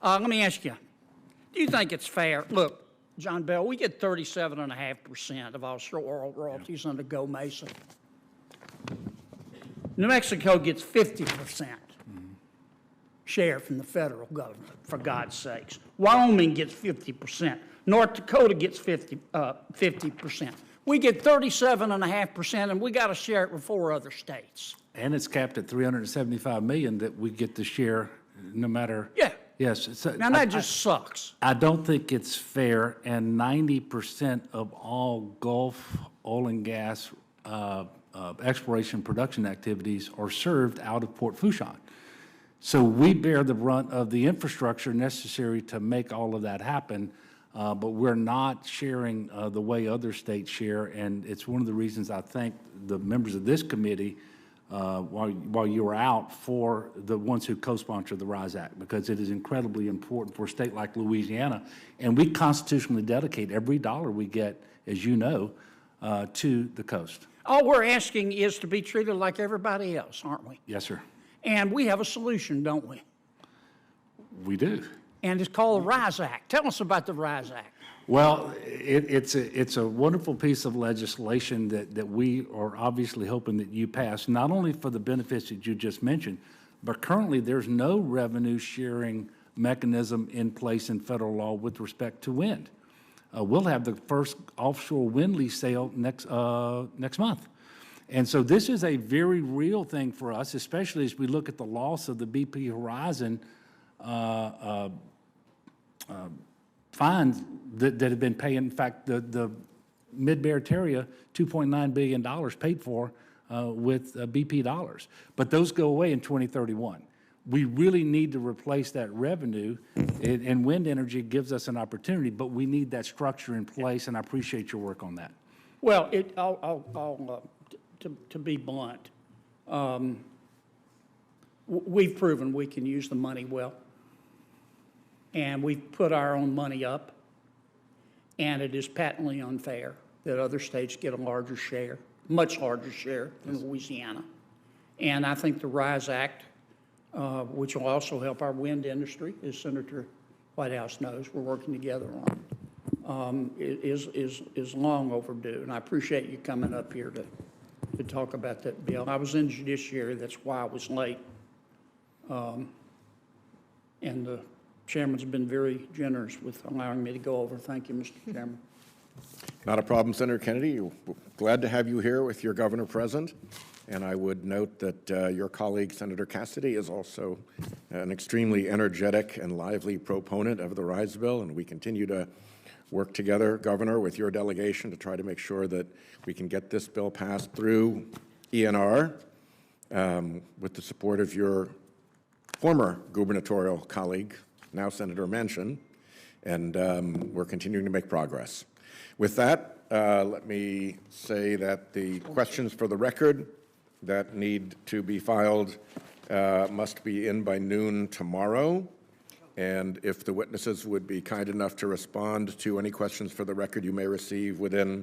Let me ask you, do you think it's fair? Look, John Bell, we get 37.5% of offshore oil royalties under Go Mesa. New Mexico gets 50% share from the federal government, for God's sakes. Wyoming gets 50%. North Dakota gets 50%. We get 37.5%, and we got to share it with 4 other states. And it's capped at $375 million that we get to share no matter. Yeah. Yes. So Now, that just sucks. I don't think it's fair, and 90% of all Gulf oil and gas exploration production activities are served out of Port Fourchon. So we bear the brunt of the infrastructure necessary to make all of that happen, but we're not sharing the way other states share, and it's one of the reasons I thank the members of this committee while you were out for the ones who co-sponsored the RISE Act, because it is incredibly important for a state like Louisiana, and we constitutionally dedicate every dollar we get, as you know, to the coast. All we're asking is to be treated like everybody else, aren't we? Yes, sir. And we have a solution, don't we? We do. And it's called the RISE Act. Tell us about the RISE Act. Well, it's a wonderful piece of legislation that we are obviously hoping that you pass, not only for the benefits that you just mentioned, but currently there's no revenue sharing mechanism in place in federal law with respect to wind. We'll have the first offshore wind lease sale next month. And so this is a very real thing for us, especially as we look at the loss of the BP Horizon fines that have been paid. In fact, the Mid-Barataria, $2.9 billion paid for with BP dollars. But those go away in 2031. We really need to replace that revenue, and wind energy gives us an opportunity, but we need that structure in place, and I appreciate your work on that. Well, to be blunt, we've proven we can use the money well, and we've put our own money up, and it is patently unfair that other states get a larger share, much larger share than Louisiana. And I think the RISE Act, which will also help our wind industry, as Senator Whitehouse knows, we're working together on, is long overdue. And I appreciate you coming up here to talk about that bill. I was in Judiciary, that's why I was late. And the Chairman's been very generous with allowing me to go over. Thank you, Mr. Chairman. Not a problem, Senator Kennedy. Glad to have you here with your governor present. And I would note that your colleague, Senator Cassidy, is also an extremely energetic and lively proponent of the RISE bill, and we continue to work together, Governor, with your delegation to try to make sure that we can get this bill passed through ENR with the support of your former gubernatorial colleague, now Senator Manchin, and we're continuing to make progress. With that, let me say that the questions for the record that need to be filed must be in by noon tomorrow. And if the witnesses would be kind enough to respond to any questions for the record you may receive within